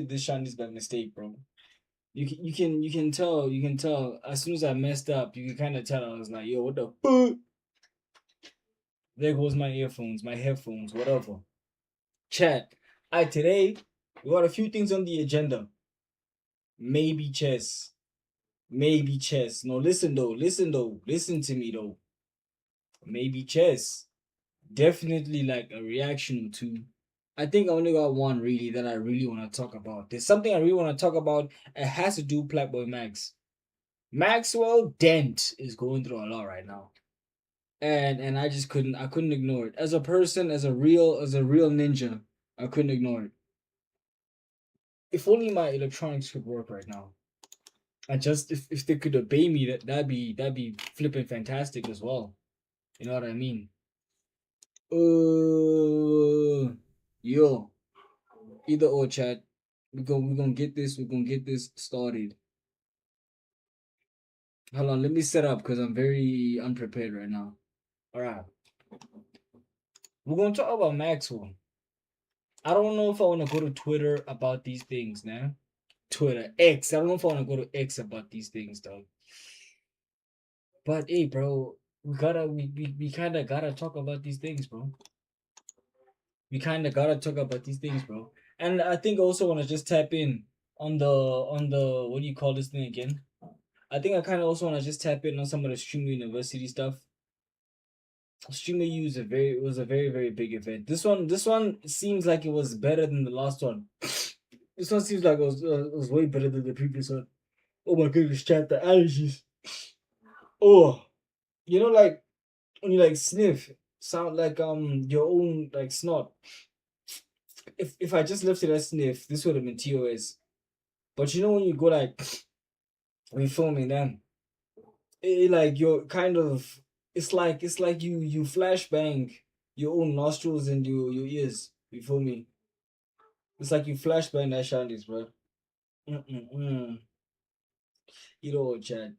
did this Chinese by mistake, bro. You can tell as soon as I messed up, you can kind of tell I was like, yo, what the fuck? There goes my earphones, my headphones, whatever. Chat. Today we got a few things on the agenda. Maybe chess. Maybe chess. No, listen though. Listen to me though. Maybe chess. Definitely like a reaction to. I think I only got one really that I really want to talk about. There's something I really want to talk about. It has to do with Blackboy Max. Maxwell Dent is going through a lot right now. And I just couldn't ignore it. As a person, as a real ninja, I couldn't ignore it. If only my electronics could work right now. I just if they could obey me, that'd be flipping fantastic as well. You know what I mean? Yo, either or, chat. We're gonna get this started. Hold on, let me set up because I'm very unprepared right now. All right, we're gonna talk about Maxwell. I don't know if I want to go to Twitter about these things now. Twitter X. I don't know if I want to go to X about these things, dog. But hey, bro, we kind of gotta talk about these things, bro. We kind of gotta talk about these things, bro. And I think I also want to just tap in on the what do you call this thing again? I think I kind of also want to just tap in on some of the Streamer University stuff. Streamer U is was a very big event. This one seems like it was better than the last one. This one seems like it was way better than the previous one. Oh my goodness, chat, the allergies. Oh, you know, like when you like sniff, sound like your own like snot. If I just lifted a sniff, this would have been TOS. But you know when you go like when filming then like you're kind of it's like you flashbang your own nostrils and your ears. You feel me? It's like you flashbang that shandies, bro. You know what, Chad?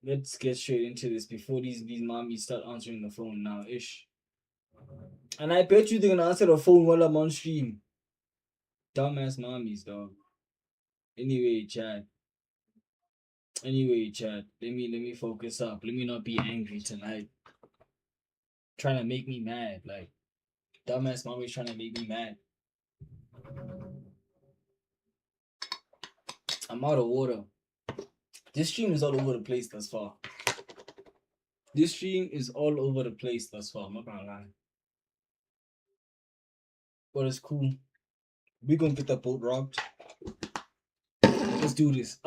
Let's get straight into this before these mommies start answering the phone now, ish. And I bet you they're gonna answer the phone while I'm on stream. Dumbass mommies, dog. Anyway, Chad. Let me focus up. Let me not be angry tonight. Trying to make me mad, like dumbass mommy's trying to make me mad. I'm out of water. This stream is all over the place thus far. I'm not gonna lie. But it's cool. We're gonna get the boat rocked. Let's do this.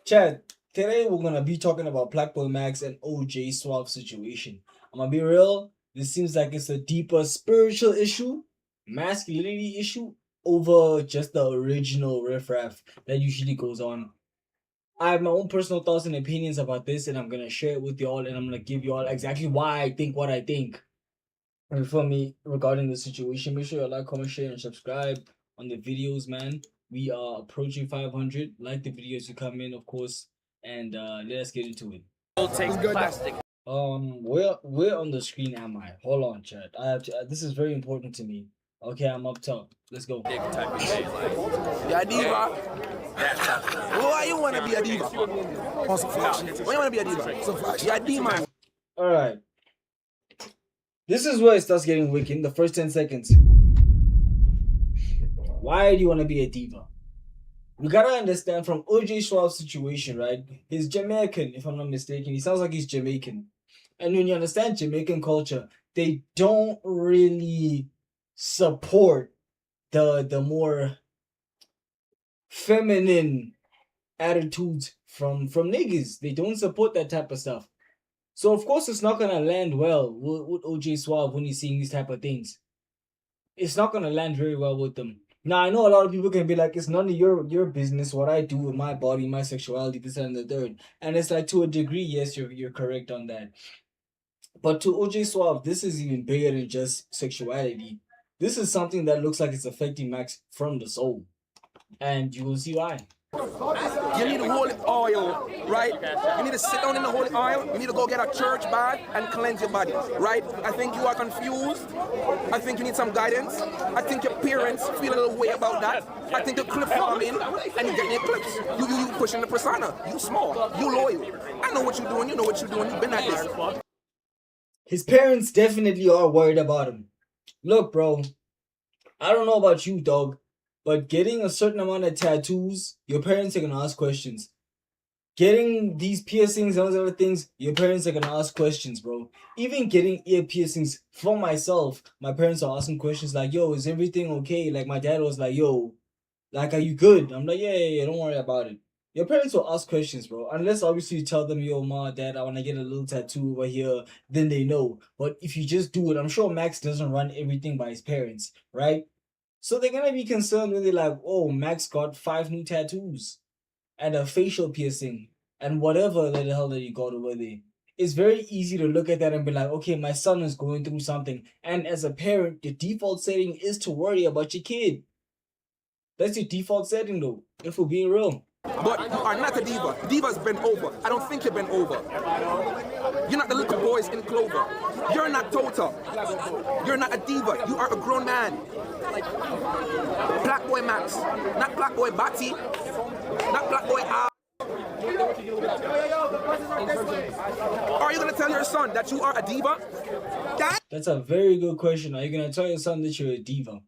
Chad, today we're gonna be talking about Blackboy Max and OJ Swap situation. I'm gonna be real. This seems like it's a deeper spiritual issue, masculinity issue, over just the original riffraff that usually goes on. I have my own personal thoughts and opinions about this, and I'm gonna share it with y'all, and I'm gonna give y'all exactly why I think what I think. And for me, regarding the situation, make sure you like, comment, share, and subscribe on the videos, man. We are approaching 500. Like the videos you come in, of course, and let us get into it. Where on the screen am I? Hold on, chat. I have to. This is very important to me. Okay, I'm up top. Let's go. You're a diva. Why you wanna be a diva? Why you wanna be a diva? You're a demon. All right. This is where it starts getting wicked. The first 10 seconds. Why do you want to be a diva? We gotta understand from OJ Schwab's situation, right? He's Jamaican, if I'm not mistaken. He sounds like he's Jamaican. And when you understand Jamaican culture, they don't really support the more feminine attitudes from niggas. They don't support that type of stuff. So of course it's not gonna land well with OJ Swab when he's seeing these type of things. It's not gonna land very well with them. Now I know a lot of people can be like, it's none of your business what I do with my body, my sexuality, this and the third. And it's like, to a degree, yes, you're correct on that. But to OJ Swab, this is even bigger than just sexuality. This is something that looks like it's affecting Max from the soul. And you will see why. You need holy oil, right? You need to sit down in the holy oil. You need to go get a church bath and cleanse your body, right? I think you are confused. I think you need some guidance. I think your parents feel a little way about that. I think you're clip farming and you're getting your clips. You pushing the persona. You small. You loyal. I know what you're doing. You know what you're doing. You've been at this. His parents definitely are worried about him. Look, bro, I don't know about you, dog, but getting a certain amount of tattoos, your parents are gonna ask questions. Getting these piercings and those other things, your parents are gonna ask questions, bro. Even getting ear piercings for myself, my parents are asking questions like, yo, is everything okay? Like my dad was like, yo, like, are you good? I'm like, yeah, don't worry about it. Your parents will ask questions, bro. Unless obviously you tell them, yo, ma, dad, I want to get a little tattoo over here, then they know. But if you just do it, I'm sure Max doesn't run everything by his parents, right? So they're gonna be concerned when they're like, oh, Max got 5 new tattoos and a facial piercing and whatever the hell that he got over there. It's very easy to look at that and be like, okay, my son is going through something. And as a parent, the default setting is to worry about your kid. That's your default setting though, if we're being real. But you are not a diva. Diva's bent over. I don't think you're bent over. You're not the little boys in Clover. You're not Tota. You're not a diva. You are a grown man. Black boy Max. Not black boy Batty. Not black boy R. Are you going to tell your son that you are a diva? That's a very good question. Are you going to tell your son that you're a diva?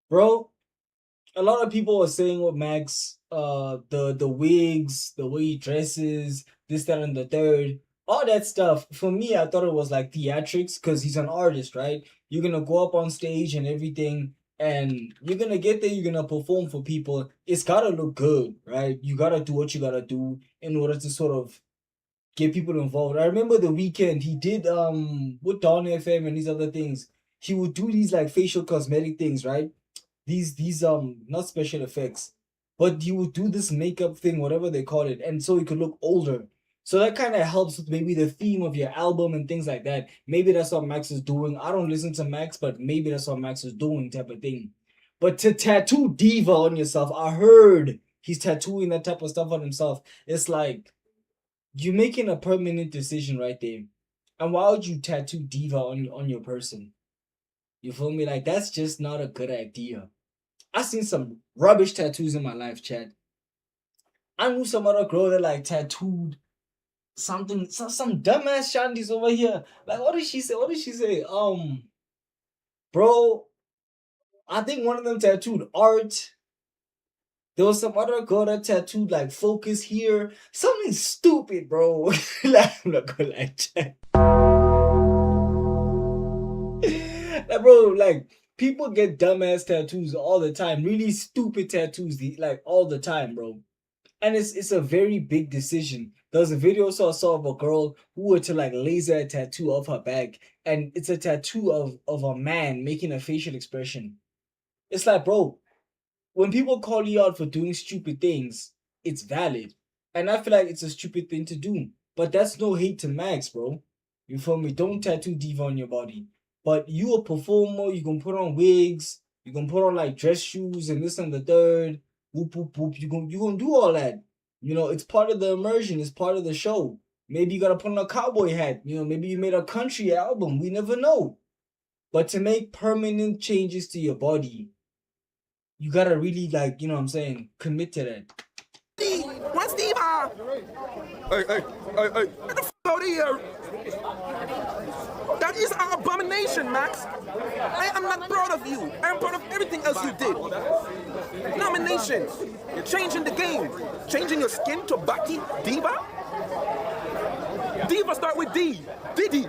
Bro, a lot of people are saying with Max, the wigs, the way he dresses, this, that, and the third, all that stuff. For me, I thought it was like theatrics because he's an artist, right? You're gonna go up on stage and everything, and you're gonna get there. You're gonna perform for people. It's gotta look good, right? You gotta do what you gotta do in order to sort of get people involved. I remember the weekend he did with Dawn FM and these other things. He would do these like facial cosmetic things, right? These not special effects, but you would do this makeup thing, whatever they call it, and so you could look older. So that kind of helps with maybe the theme of your album and things like that. Maybe that's what Max is doing. I don't listen to Max, but maybe that's what Max is doing, type of thing. But to tattoo diva on yourself, I heard he's tattooing that type of stuff on himself. It's like you're making a permanent decision right there. And why would you tattoo diva on your person? You feel me? Like that's just not a good idea. I seen some rubbish tattoos in my life, Chad. I knew some other girl that like tattooed something, some dumbass shandies over here. Like, what did she say? What did she say? Bro, I think one of them tattooed art. There was some other girl that tattooed like focus here. Something stupid, bro. Like, I'm not gonna lie, Chad. Like, bro, like people get dumbass tattoos all the time, really stupid tattoos, like all the time, bro. And it's a very big decision. There was a video I saw of a girl who were to like laser a tattoo off her back, and it's a tattoo of a man making a facial expression. It's like, bro, when people call you out for doing stupid things, it's valid. And I feel like it's a stupid thing to do. But that's no hate to Max, bro. You feel me? Don't tattoo diva on your body. But you a performer, you can put on wigs, you can put on like dress shoes and this and the third, whoop whoop whoop. You gonna do all that. You know, it's part of the immersion, it's part of the show. Maybe you gotta put on a cowboy hat. You know, maybe you made a country album. We never know. But to make permanent changes to your body, you gotta really like, you know what I'm saying, commit to that. What's Steve? Hey, get the f out of here. That is an abomination, Max. I am not proud of you. I am proud of everything else you did. Nominations. You're changing the game. Changing your skin to Batty Diva? Diva start with D. Diddy.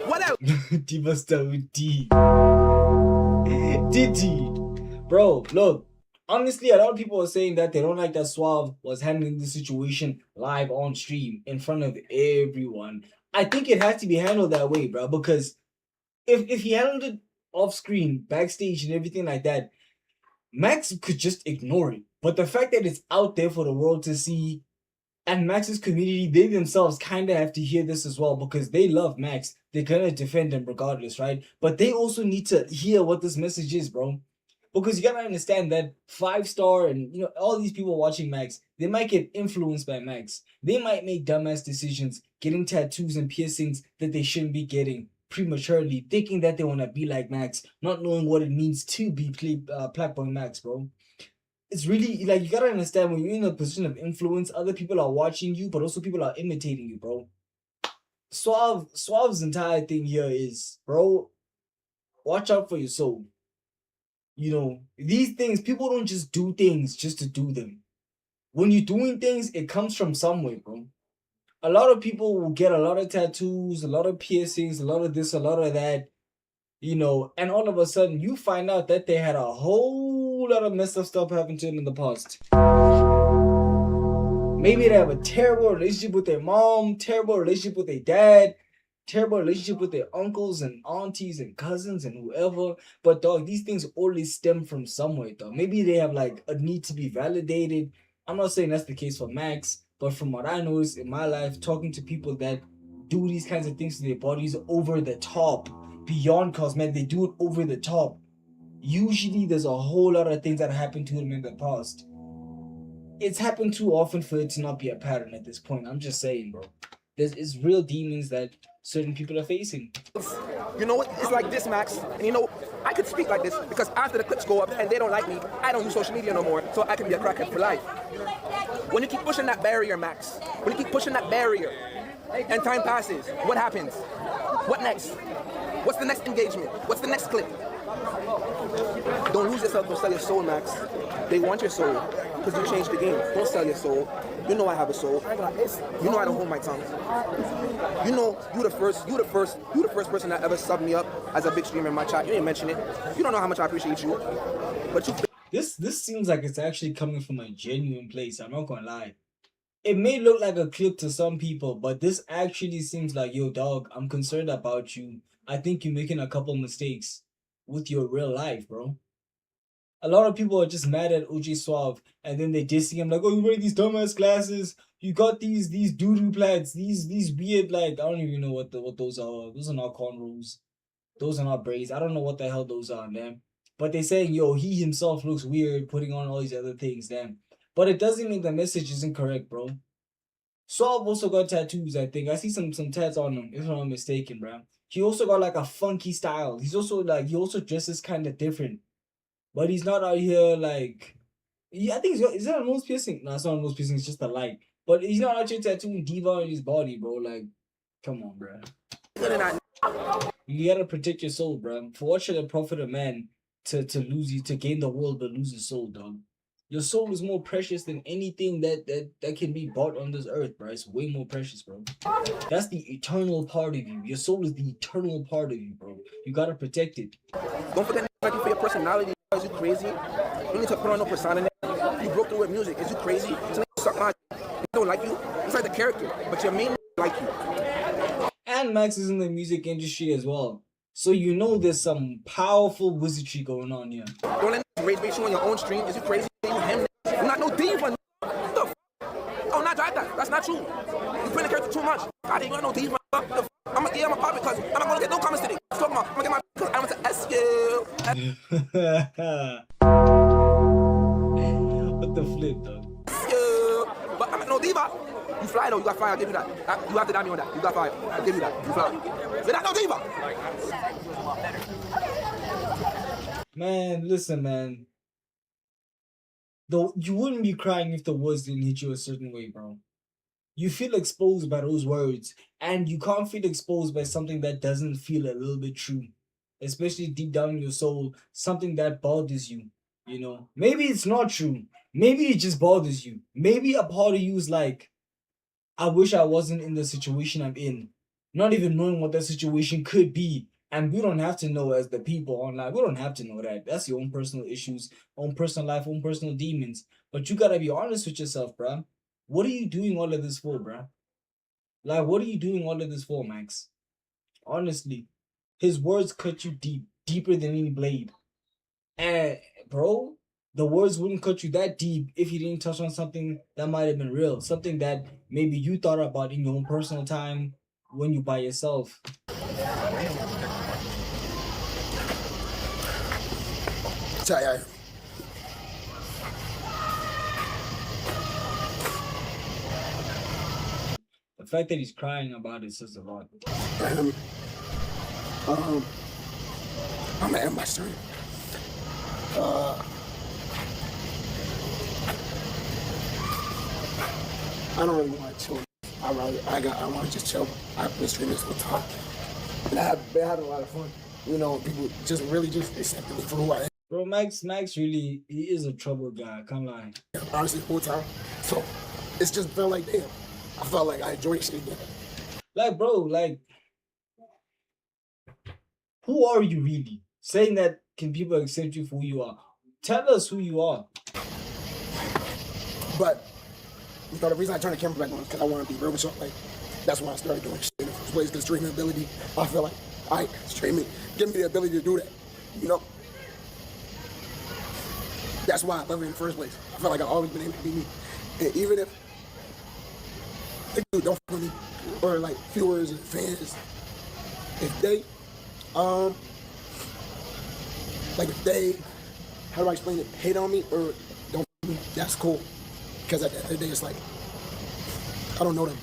What else? Diva start with D. Diddy. Bro, look. Honestly, a lot of people are saying that they don't like that Suave was handling the situation live on stream in front of everyone. I think it has to be handled that way, bro, because if he handled it off screen, backstage and everything like that, Max could just ignore it. But the fact that it's out there for the world to see, and Max's community, they themselves kind of have to hear this as well because they love Max. They're going to defend him regardless, right? But they also need to hear what this message is, bro. Because you gotta understand that 5-star and all these people watching Max, they might get influenced by Max. They might make dumbass decisions, getting tattoos and piercings that they shouldn't be getting prematurely, thinking that they want to be like Max, not knowing what it means to be Blackboy Max, bro. It's really like you gotta understand when you're in a position of influence, other people are watching you, but also people are imitating you, bro. Suave's entire thing here is, bro, watch out for your soul. These things, people don't just do things just to do them. When you're doing things, it comes from somewhere, bro. A lot of people will get a lot of tattoos, a lot of piercings, a lot of this, a lot of that, and all of a sudden you find out that they had a whole lot of messed up stuff happen to them in the past. Maybe they have a terrible relationship with their mom, terrible relationship with their dad, terrible relationship with their uncles and aunties and cousins and whoever. But dog, these things always stem from somewhere, dog. Maybe they have like a need to be validated. I'm not saying that's the case for Max, but from what I noticed in my life, talking to people that do these kinds of things to their bodies over the top, beyond cosmetic, they do it over the top. Usually there's a whole lot of things that happened to them in the past. It's happened too often for it to not be a pattern at this point. I'm just saying, bro. It's real demons that certain people are facing. It's like this, Max. And I could speak like this because after the clips go up and they don't like me, I don't use social media no more, so I can be a crackhead for life. When you keep pushing that barrier, Max, when you keep pushing that barrier, and time passes, what happens? What next? What's the next engagement? What's the next clip? Don't lose yourself, don't sell your soul, Max. They want your soul because you changed the game. Don't sell your soul. You know I have a soul. You know I don't hold my tongue. You know you the first person that ever subbed me up as a big streamer in my chat. You didn't mention it. You don't know how much I appreciate you. But you. This seems like it's actually coming from a genuine place. I'm not gonna lie. It may look like a clip to some people, but this actually seems like, yo, dog, I'm concerned about you. I think you're making a couple mistakes with your real life, bro. A lot of people are just mad at OJ Suave, and then they dissing him like, oh, you wear these dumbass glasses, you got these doo-doo plaids, these weird, like, I don't even know what those are. Those are not cornrows. Those are not braids. I don't know what the hell those are, man. But they're saying, yo, he himself looks weird putting on all these other things, damn. But it doesn't mean the message isn't correct, bro. Suave also got tattoos, I think. I see some tats on him, if I'm not mistaken, bro. He also got like a funky style. He also dresses kind of different. But he's not out here like, I think is that a nose piercing? No, it's not a nose piercing, it's just a light. But he's not out here tattooing diva on his body, bro. Like, come on, bro. You gotta protect your soul, bro. For what should it profit a man to gain the world but lose his soul, dog? Your soul is more precious than anything that can be bought on this earth, bro. It's way more precious, bro. That's the eternal part of you. Your soul is the eternal part of you, bro. You gotta protect it. Don't forget for your personality. Is you crazy? You need to put on no persona. You broke through with music. Is you crazy? So suck my. They don't like you. It's like the character, but your main like you. And Max is in the music industry as well, so there's some powerful wizardry going on here. Don't let rage bait you on your own stream. Is you crazy? You him? You're not no diva. What the Oh, not drive that. That's not true. You put the character too much. I didn't got no diva. I'm gonna pop it because I'm not gonna get no comments today. I'm talking about. I'm gonna get my because I want to ask you. What the flip, though? Yeah, but I'm no diva. You fly though, you got fire, I'll give you that. You have to dab me on that. You got fire, I'll give you that. You fly. You're not no diva. Man, listen, man. Though you wouldn't be crying if the words didn't hit you a certain way, bro. You feel exposed by those words, and you can't feel exposed by something that doesn't feel a little bit true. Especially deep down in your soul, something that bothers you, Maybe it's not true. Maybe it just bothers you. Maybe a part of you is like, I wish I wasn't in the situation I'm in. Not even knowing what that situation could be. And we don't have to know as the people online. We don't have to know that. That's your own personal issues, own personal life, own personal demons. But you gotta be honest with yourself, bruh. What are you doing all of this for, bruh? Like, what are you doing all of this for, Max? Honestly. His words cut you deep, deeper than any blade. And, bro, the words wouldn't cut you that deep if you didn't touch on something that might have been real. Something that maybe you thought about in your own personal time when you by yourself. Tell ya. The fact that he's crying about it says a lot. I'm gonna end my stream. I don't really want to chill. I want to just chill. I've been streaming this whole time, and I've been having a lot of fun. You know, people just really just accepting me for who I am. Bro, Max really, he is a trouble guy. I can't lie. Honestly, the whole time. So it's just felt like, damn. I felt like I enjoyed shit again. Like, bro, like, who are you really? Saying that, can people accept you for who you are? Tell us who you are. But you know, the reason I turned the camera back on is because I want to be real with y'all. Like, that's why I started doing shit in the first place. Because streaming ability, I feel like, streaming, give me the ability to do that. You know? That's why I love it in the first place. I feel like I've always been able to be me. And even if don't fuck with me, or like viewers and fans, if they, like if they, how do I explain it, hate on me or don't fuck with me, that's cool. Because at the end of the day, it's like, I don't know them.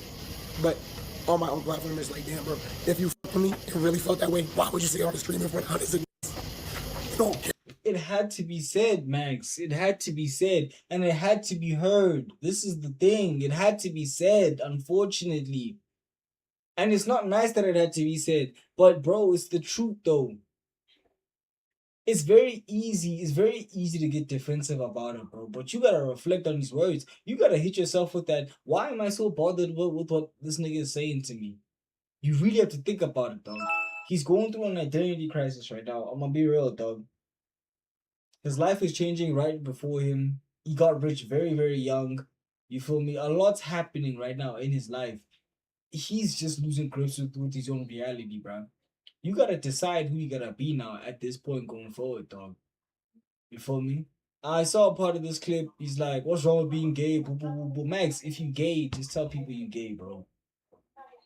But on my own platform, it's like, damn, bro, if you fuck with me and really felt that way, why would you say on the stream in front of hundreds of niggas? You don't care. It had to be said, Max. It had to be said. And it had to be heard. This is the thing. It had to be said, unfortunately. And it's not nice that it had to be said. But, bro, it's the truth, though. It's very easy to get defensive about it, bro. But you gotta reflect on these words. You gotta hit yourself with that. Why am I so bothered with what this nigga is saying to me? You really have to think about it, dog. He's going through an identity crisis right now. I'm gonna be real, dog. His life is changing right before him. He got rich very, very young. You feel me? A lot's happening right now in his life. He's just losing grips with his own reality, bro. You gotta decide who you gotta be now at this point going forward, dog. You feel me? I saw a part of this clip. He's like, "What's wrong with being gay?" Boo, boo, boo, boo. Max, if you gay, just tell people you gay, bro.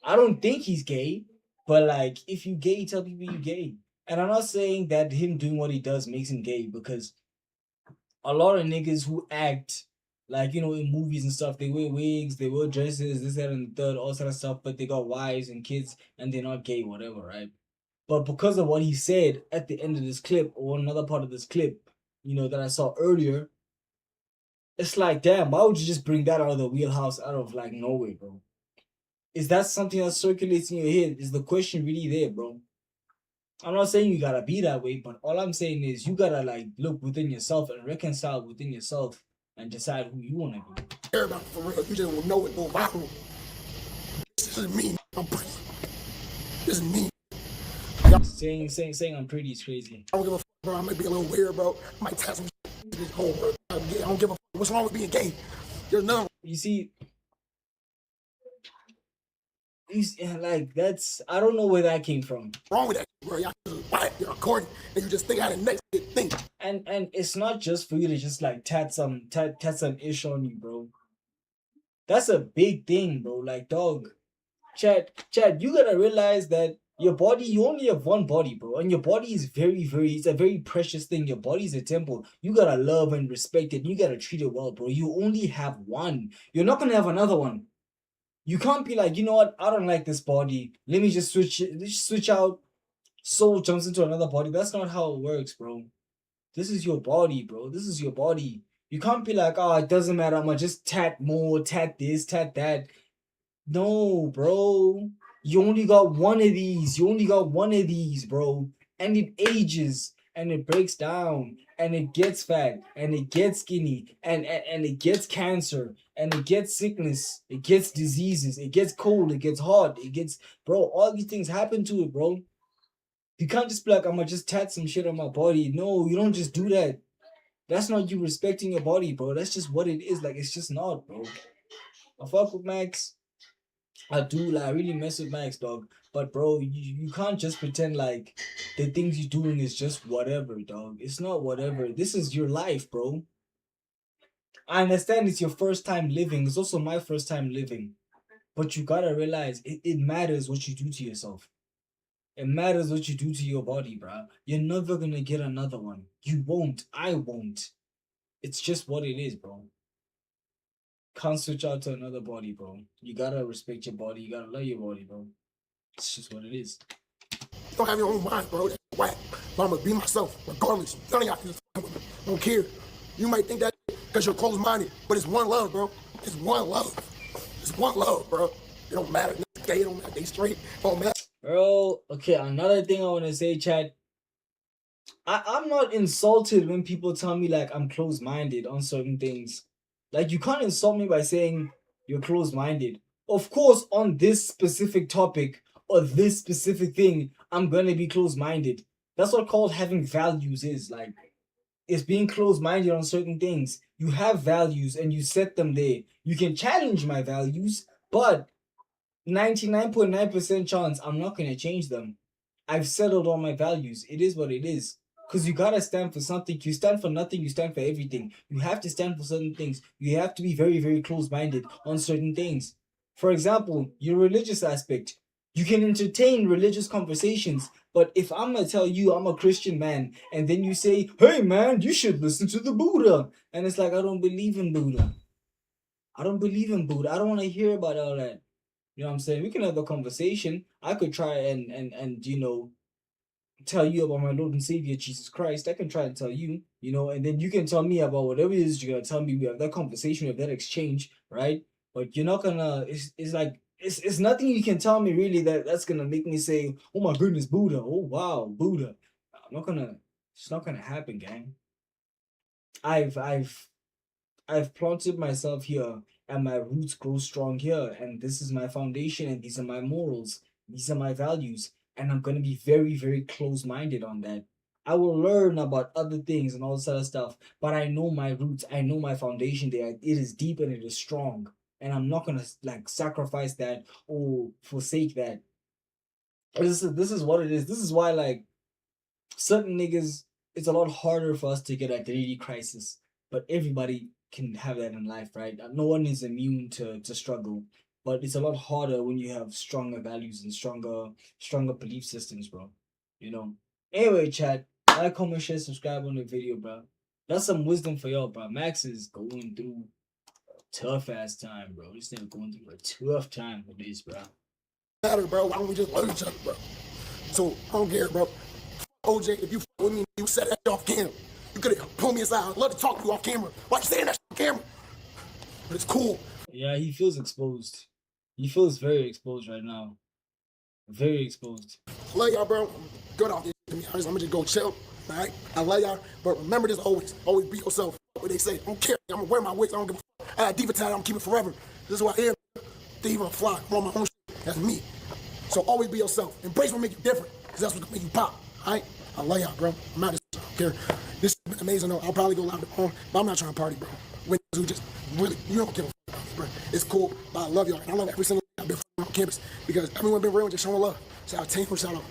I don't think he's gay, but like, if you gay, tell people you gay. And I'm not saying that him doing what he does makes him gay, because a lot of niggas who act like, you know, in movies and stuff, they wear wigs, they wear dresses, this, that, and the third, all sort of stuff, but they got wives and kids and they're not gay, whatever, right? But because of what he said at the end of this clip, or another part of this clip, you know, that I saw earlier, it's like, damn, why would you just bring that out of the wheelhouse out of like nowhere, bro? Is that something that circulates in your head? Is the question really there, bro? I'm not saying you gotta be that way, but all I'm saying is you gotta like look within yourself and reconcile within yourself and decide who you wanna be. Everybody for real, you just will know it, go viral. This is me, I'm pretty. This is me. Saying I'm pretty is crazy. I don't give a fuck, bro. I might be a little weird, bro. I might tell some shit to this whole world. I don't give a fuck. What's wrong with being gay? There's none. You see, like, that's, I don't know where that came from. Wrong with that, bro. Y'all just quiet, you're recording, and you just think out of the next thing. And it's not just for you to just like tat some ish on you, bro. That's a big thing, bro. Like, dog, Chad, you gotta realize that your body, you only have one body, bro. And your body is it's a very precious thing. Your body is a temple. You gotta love and respect it. You gotta treat it well, bro. You only have one. You're not gonna have another one. You can't be like, you know what? I don't like this body. Let me just switch out. Soul jumps into another body. That's not how it works, bro. This is your body, bro. This is your body. You can't be like, oh, it doesn't matter. I'm gonna just tat more, tat this, tat that. No, bro. You only got one of these. You only got one of these, bro. And it ages and it breaks down and it gets fat and it gets skinny and it gets cancer and it gets sickness. It gets diseases. It gets cold. It gets hot. It gets, bro, all these things happen to it, bro. You can't just be like, I'm gonna just tat some shit on my body. No, you don't just do that. That's not you respecting your body, bro. That's just what it is. Like, it's just not, bro. I fuck with Max. I do, like, I really mess with Max, dog. But, bro, you can't just pretend like the things you're doing is just whatever, dog. It's not whatever. This is your life, bro. I understand it's your first time living. It's also my first time living. But you gotta realize it matters what you do to yourself. It matters what you do to your body, bruh. You're never gonna get another one. You won't. I won't. It's just what it is, bro. Can't switch out to another body, bro. You gotta respect your body. You gotta love your body, bro. It's just what it is. You don't have your own mind, bro. That's whack. But I'm gonna be myself, regardless. None of y'all can don't care. You might think that because you're closed-minded, but it's one love, bro. It's one love. It's one love, bro. It don't matter. They gay, it don't matter. They straight. It don't matter. Bro, okay, another thing I wanna say, Chad. I'm not insulted when people tell me like I'm closed-minded on certain things. Like you can't insult me by saying you're closed-minded. Of course, on this specific topic or this specific thing, I'm gonna be closed-minded. That's what called having values is. Like it's being closed-minded on certain things. You have values and you set them there. You can challenge my values, but 99.9% chance I'm not gonna change them. I've settled on my values. It is what it is. Because you gotta stand for something. You stand for nothing, you stand for everything. You have to stand for certain things. You have to be very, very close minded on certain things. For example, your religious aspect. You can entertain religious conversations, but if I'm gonna tell you I'm a Christian man, and then you say, hey man, you should listen to the Buddha. And it's like, I don't believe in Buddha. I don't believe in Buddha. I don't wanna hear about all that. You know what I'm saying? We can have a conversation. I could try and tell you about my Lord and Savior Jesus Christ. I can try and tell you, and then you can tell me about whatever it is you're gonna tell me. We have that conversation, we have that exchange, right? But you're not gonna. It's like it's nothing you can tell me really that's gonna make me say, oh my goodness, Buddha. Oh wow, Buddha. I'm not gonna. It's not gonna happen, gang. I've I've I've planted myself here and my roots grow strong here. And this is my foundation and these are my morals. These are my values. And I'm going to be very, very close minded on that. I will learn about other things and all this other stuff, but I know my roots. I know my foundation there. It is deep and it is strong. And I'm not going to like sacrifice that or forsake that. This is what it is. This is why, like, certain niggas, it's a lot harder for us to get identity crisis, but everybody can have that in life, right? No one is immune to struggle, but it's a lot harder when you have stronger values and stronger belief systems, bro. You know. Anyway, chat, like, comment, share, subscribe on the video, bro. That's some wisdom for y'all, bro. Max is going through a tough ass time, bro. This nigga going through a tough time with this, bro. Matter, bro. Why don't we just love each other, bro? So I don't care, bro. OJ, if you with me, you said that off camera. You could have pulled me aside. I'd love to talk to you off camera. Why you saying that on camera? But it's cool. Yeah, he feels exposed. He feels very exposed right now. Very exposed. I love y'all, bro. Good off this. To be honest, I'm gonna just go chill. All right? I love y'all, but remember this always. Always be yourself. What they say. I don't care. I'm gonna wear my wigs. I don't give a fuck. I had diva tag. I'm gonna keep it forever. This is what I am. Thief on fly. I'm on my own shit. That's me. So always be yourself. Embrace what make you different, because that's what's gonna make you pop. All right? I love y'all, bro. I'm out of this. I don't care. This has been amazing, though. I'll probably go live tomorrow, but I'm not trying to party, bro. When who just really, you don't give a fuck about me, bro. It's cool, but I love y'all. And I love every single I've been on campus because everyone been real and just showing love. Shout out Tango, shout out,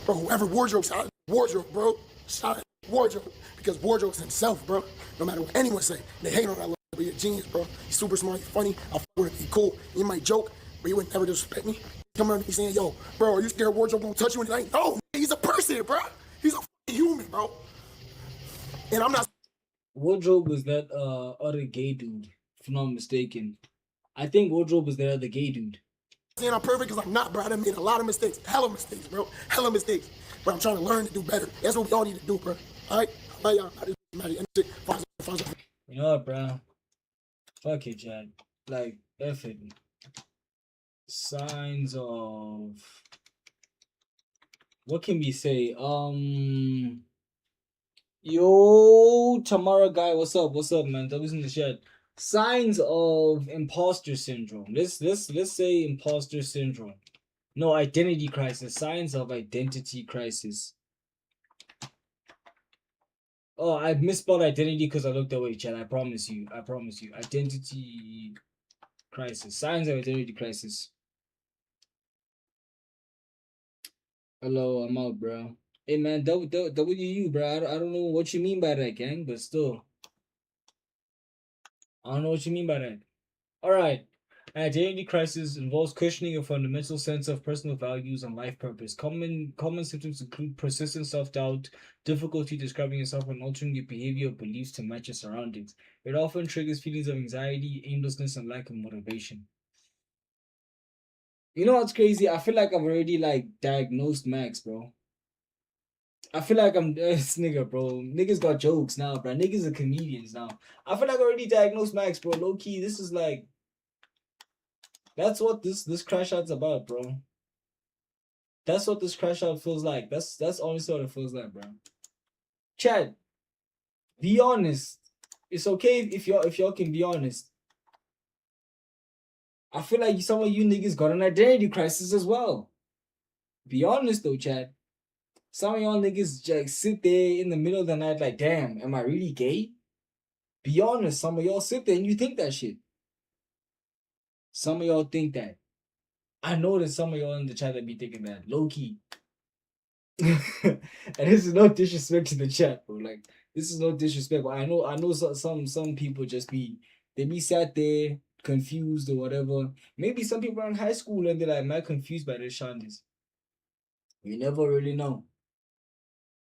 bro. Whoever wardrobe, shout out wardrobe, bro. Shout out wardrobe because wardrobe's himself, bro. No matter what anyone say, they hate on that love, but you're a genius, bro. He's super smart, he's funny. I fuck with him, he's cool. You might joke, but you would never disrespect me. Come around and be saying, yo, bro, are you scared wardrobe gonna touch you? And like, no, he's a person, bro. He's a human, bro. And I'm not. Wardrobe was that other gay dude, if I'm not mistaken. I think Wardrobe was that other gay dude. Saying I'm perfect because I'm not, bro. I done made a lot of mistakes. Hella mistakes, bro. Hella mistakes. But I'm trying to learn to do better. That's what we all need to do, bro. All right? I love y'all. I just matter. You know what, bro? Fuck it, Chad. Like, F it. Signs of... What can we say? Yo, Tamara guy, what's up? What's up, man? That was in the chat. Signs of imposter syndrome. Let's say imposter syndrome. No, identity crisis. Signs of identity crisis. Oh, I misspelled identity because I looked away, Chad. I promise you. I promise you. Identity crisis. Signs of identity crisis. Hello, I'm out, bro. Hey, man, WU, bro. I don't know what you mean by that, gang, but still. I don't know what you mean by that. All right. An identity crisis involves questioning a fundamental sense of personal values and life purpose. Common symptoms include persistent self-doubt, difficulty describing yourself, and altering your behavior or beliefs to match your surroundings. It often triggers feelings of anxiety, aimlessness, and lack of motivation. You know what's crazy? I feel like I've already like diagnosed Max, bro. I feel like I'm this nigga, bro. Niggas got jokes now, bro. Niggas are comedians now. I feel like I already diagnosed Max, bro. Low key, this is like that's what this crash out's about, bro. That's what this crash out feels like. That's honestly what it feels like, bro. Chad, be honest. It's okay if y'all can be honest. I feel like some of you niggas got an identity crisis as well. Be honest though, Chad. Some of y'all niggas just sit there in the middle of the night like, damn, am I really gay? Be honest, some of y'all sit there and you think that shit. Some of y'all think that. I know that some of y'all in the chat that be thinking that, low key. And this is no disrespect to the chat, bro. Like, this is no disrespect, but I know some people just be they be sat there confused or whatever. Maybe some people are in high school and they're like, "Am I confused by this Shandis?" You never really know.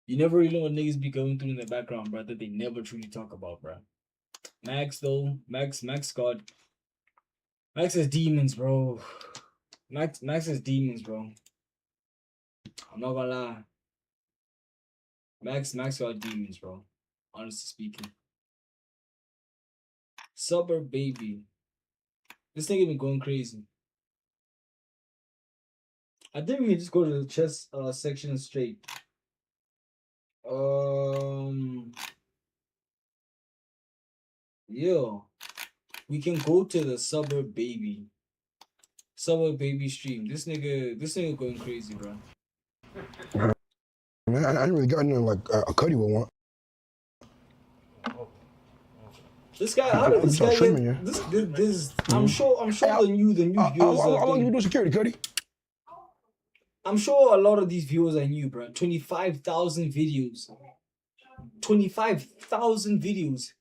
You never really know what niggas be going through in the background, bro, that they never truly talk about, bro. Max though, Max has demons, bro. Max has demons, bro. I'm not gonna lie. Max got demons, bro. Honestly speaking. Suburb baby. This nigga been going crazy. I think we can just go to the chess section straight. Yeah. We can go to the suburb baby. Suburb baby stream. This nigga going crazy, bro. Man, I ain't really got nothing like a Cuddy would want. This guy, how did this guy get this? I'm sure the new viewers. How long you do security, Cuddy? I'm sure a lot of these viewers are new, bro. 25,000 videos. 25,000 videos.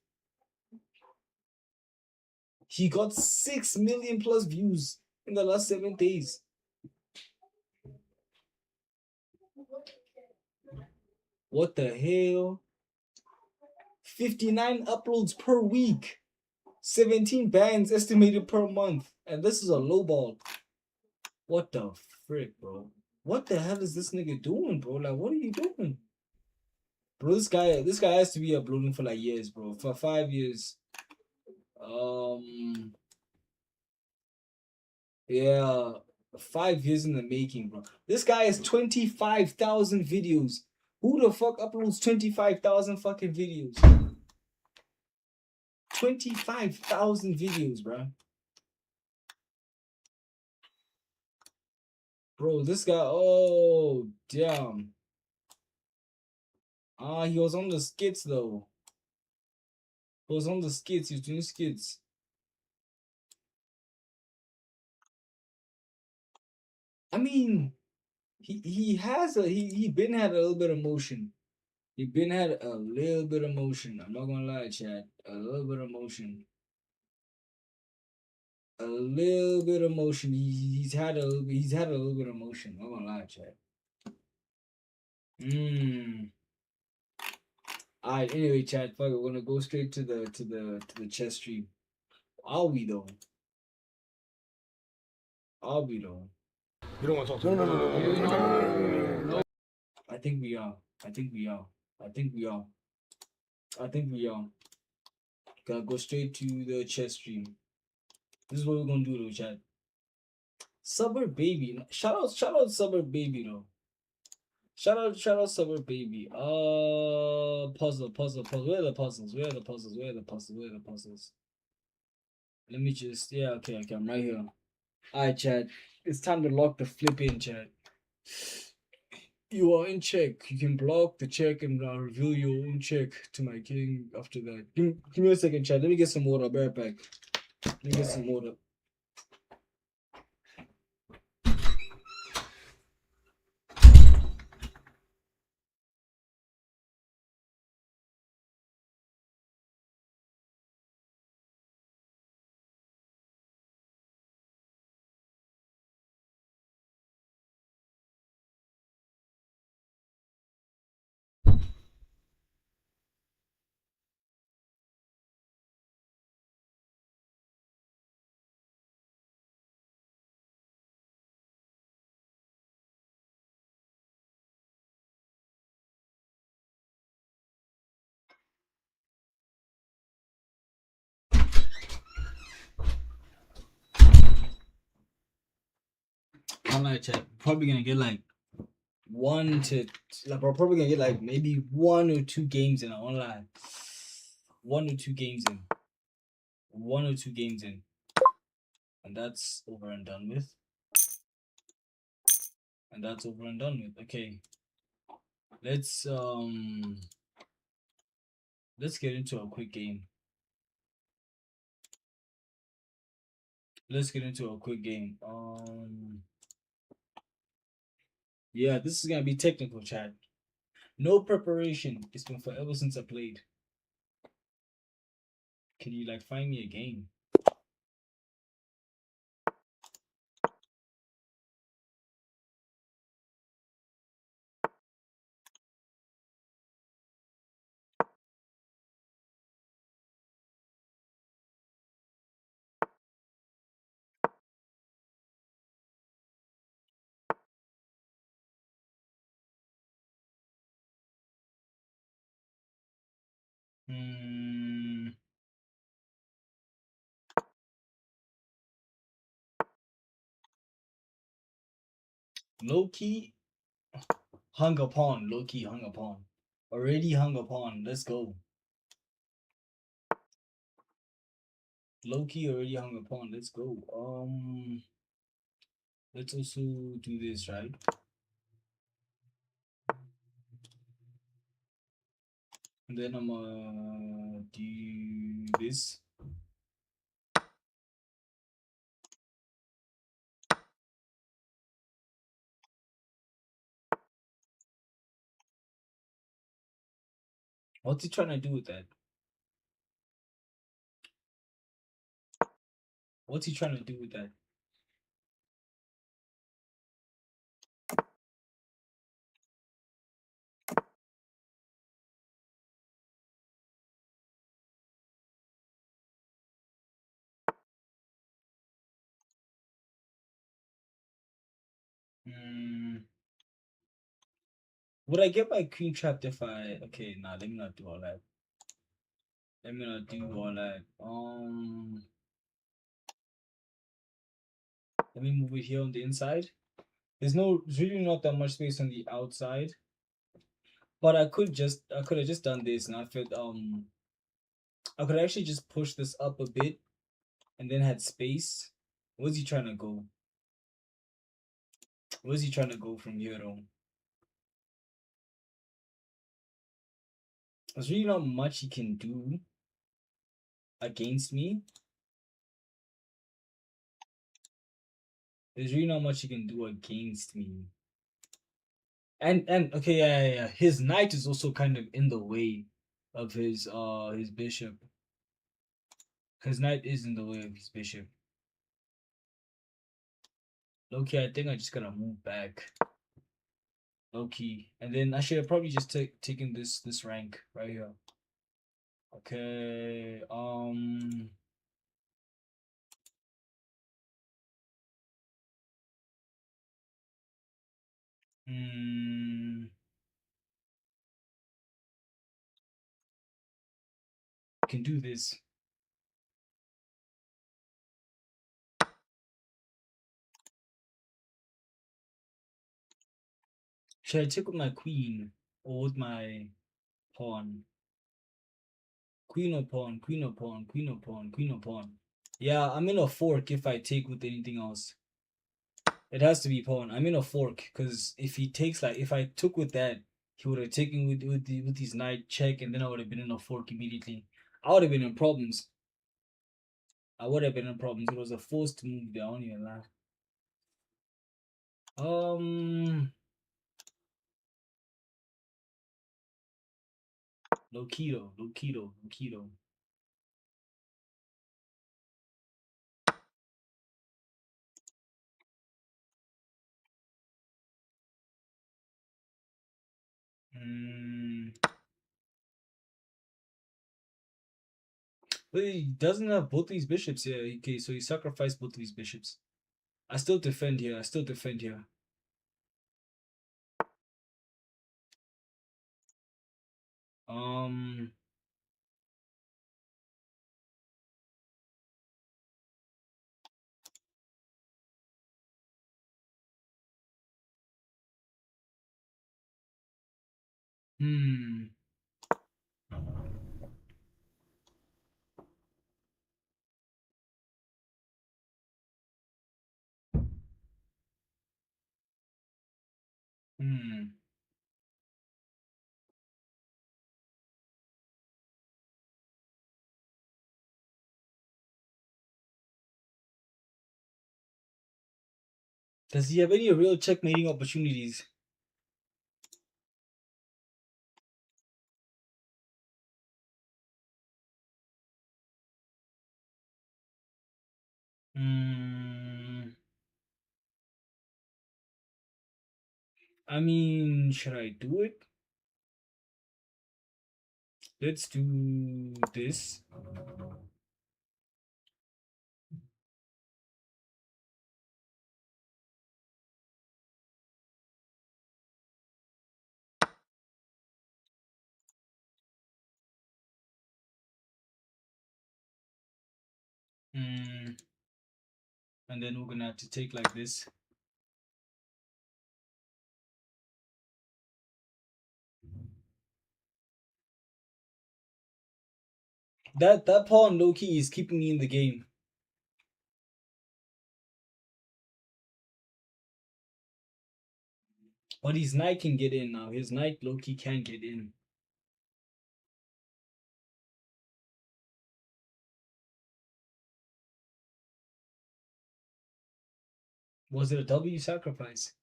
He got 6 million plus views in the last 7 days. What the hell? 59 uploads per week. 17 bans estimated per month. And this is a low ball. What the frick, bro? What the hell is this nigga doing, bro? Like, what are you doing? Bro, this guy has to be uploading for like years, bro. For 5 years. Yeah, 5 years in the making, bro. This guy has 25,000 videos. Who the fuck uploads 25,000 fucking videos? 25,000 videos, bro. Bro, this guy, oh, damn. He was on the skits, though. He was on the skits, he was doing skits. I mean, he been had a little bit of motion. He been had a little bit of motion. I'm not gonna lie, Chad. A little bit of motion. A little bit of motion. He's had a little bit of motion. I'm not gonna lie, Chad. Alright, anyway, Chad, fuck it. We're gonna go straight to the chess stream. Are we though? Are we though? You don't want to talk to me. No. I think we are. I think we are. I think we are. I think we are. Gotta go straight to the chess stream. This is what we're gonna do though, Chad. Suburb baby. Shout out Suburb baby though. Shout out Suburb baby. Puzzle. Where are the puzzles? Let me just okay, I'm right here. Alright, Chad. It's time to lock the flip in, Chad. You are in check. You can block the check and reveal your own check to my king after that. Give me a second, Chad. Let me get some water. I'll be right back. Let me get some water. gonna lie, chat. Probably gonna get like we're probably gonna get like maybe 1 or 2 games in. I won't lie. 1 or 2 games in. 1 or 2 games in. And that's over and done with. And that's over and done with. Okay. Let's get into a quick game. Let's get into a quick game. Yeah, this is gonna be technical, chat. No preparation. It's been forever since I played. Can you like find me a game? Hmm. Low key hung upon. Low key hung upon. Already hung upon. Let's go. Low key already hung upon. Let's go. Let's also do this, right? And then I'm gonna do this. What's he trying to do with that? What's he trying to do with that? Hmm. Would I get my queen trapped if I? Okay, nah. Let me not do all that. Let me not do all that. Let me move it here on the inside. There's really not that much space on the outside. But I could have just done this, and I felt I could actually just push this up a bit, and then had space. Where's he trying to go? Where's he trying to go from here though? There's really not much he can do against me. There's really not much he can do against me. And okay, yeah. His knight is also kind of in the way of his bishop. His knight is in the way of his bishop. Okay, I think I just gotta move back. Okay, and then I should have probably just taken this rank right here. Okay, hmm, can do this. Should I take with my queen or with my pawn? Queen or pawn, queen or pawn, queen or pawn, queen or pawn. Yeah, I'm in a fork if I take with anything else. It has to be pawn. I'm in a fork because if he takes like if I took with that, he would have taken with his knight check, and then I would have been in a fork immediately. I would have been in problems. I would have been in problems. It was a forced move there. I don't even lie. Low keto, low keto, low keto. But he doesn't have both these bishops here. Okay, so he sacrificed both of these bishops. I still defend here. I still defend here. Um. Hmm. Hmm. Does he have any real checkmating opportunities? Hmm. I mean, should I do it? Let's do this. Hmm. And then we're gonna have to take like this. That pawn low key is keeping me in the game. But his knight can get in now. His knight low key can get in. Was it a W sacrifice?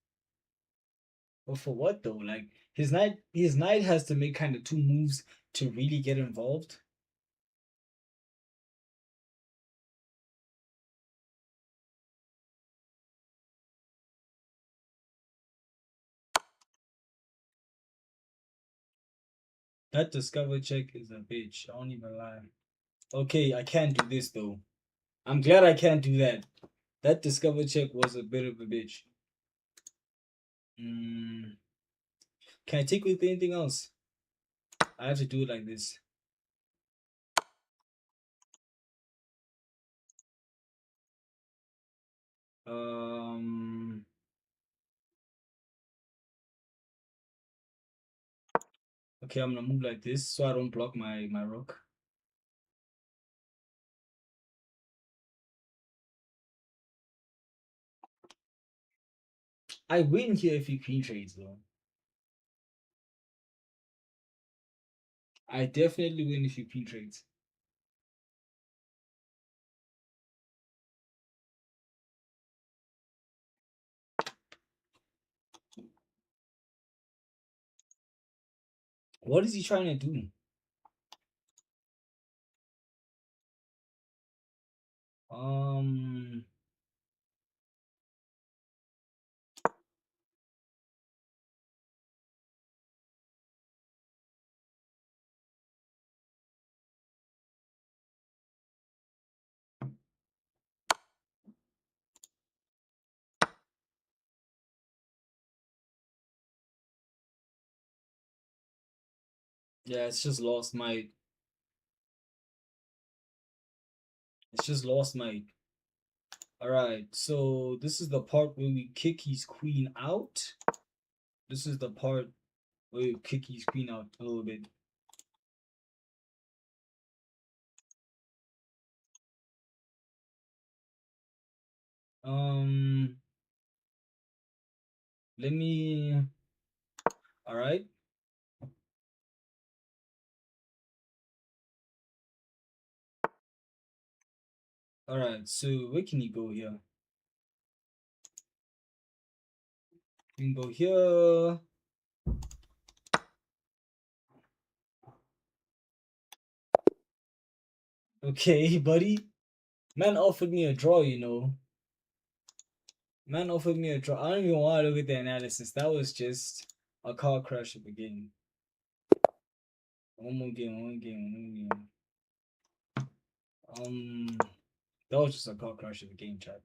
But for what though? Like his knight has to make kind of two moves to really get involved. That discover check is a bitch. I don't even lie. Okay, I can't do this though. I'm glad I can't do that. That discover check was a bit of a bitch. Mm, can I take with anything else? I have to do it like this. Um. Okay, I'm gonna move like this so I don't block my rook. I win here if he queen trades though. I definitely win if he queen trades. What is he trying to do? Um. Yeah, it's just lost my. It's just lost my. All right, so this is the part where we kick his queen out. This is the part where we kick his queen out a little bit. Um, let me. All right. All right. So where can you go here? You can go here. Okay, buddy. Man offered me a draw, you know. Man offered me a draw. I don't even want to look at the analysis. That was just a car crash of a game. One more game, one game, one game. That was just a car crash of a game, chat.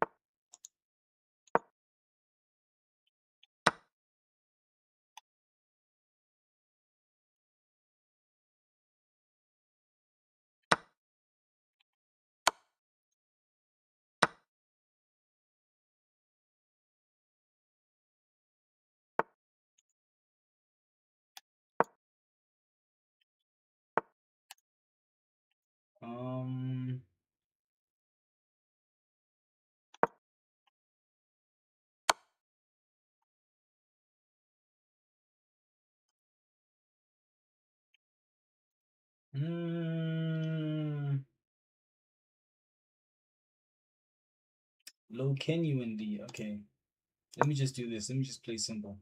Low can you indeed? Okay. Let me just do this. Let me just play simple.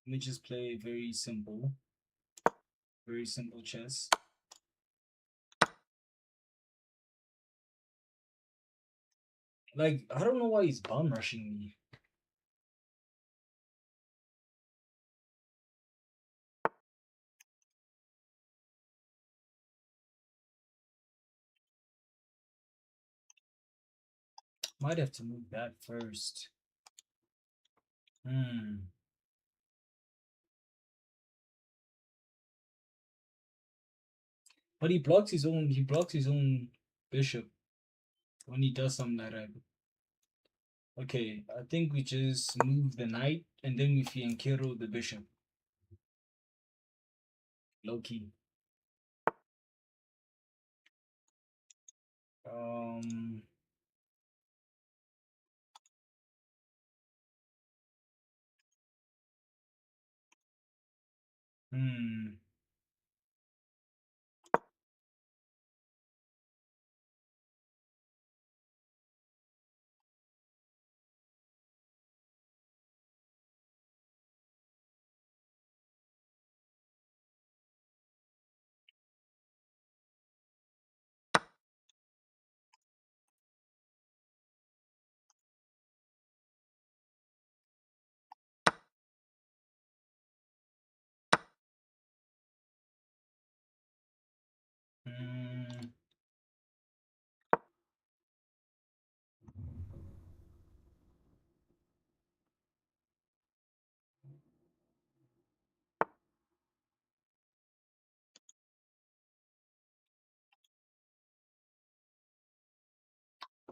Let me just play very simple chess. Like, I don't know why he's bum rushing me. Might have to move that first. But he blocks his own bishop when he does something like that. Okay, I think we just move the knight and then we fianchetto the bishop. Low key. Um hmm. Hmm.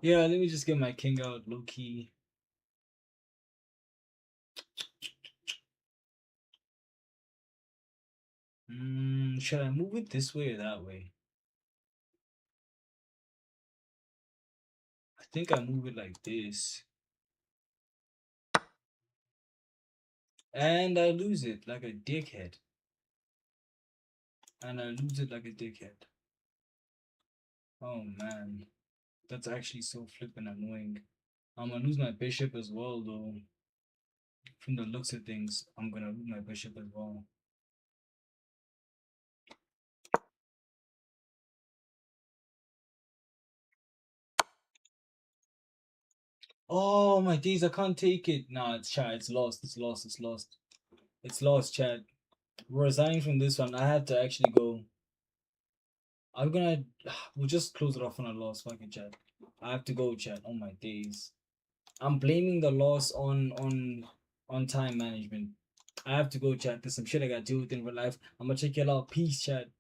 Yeah, let me just get my king out low key. Should I move it this way or that way? I think I move it like this. And I lose it like a dickhead. Oh man. That's actually so flippin' annoying. I'm gonna lose my bishop as well though. From the looks of things, I'm gonna lose my bishop as well. Oh my days, I can't take it. Nah, it's chat. It's lost. It's lost. It's lost. It's lost, chat. We're resigning from this one. I have to actually go. I'm gonna. We'll just close it off on a loss. Fucking chat. I have to go, chat. Oh my days. I'm blaming the loss on time management. I have to go, chat. There's some shit I gotta deal with in real life. I'm gonna check y'all out. Peace, chat.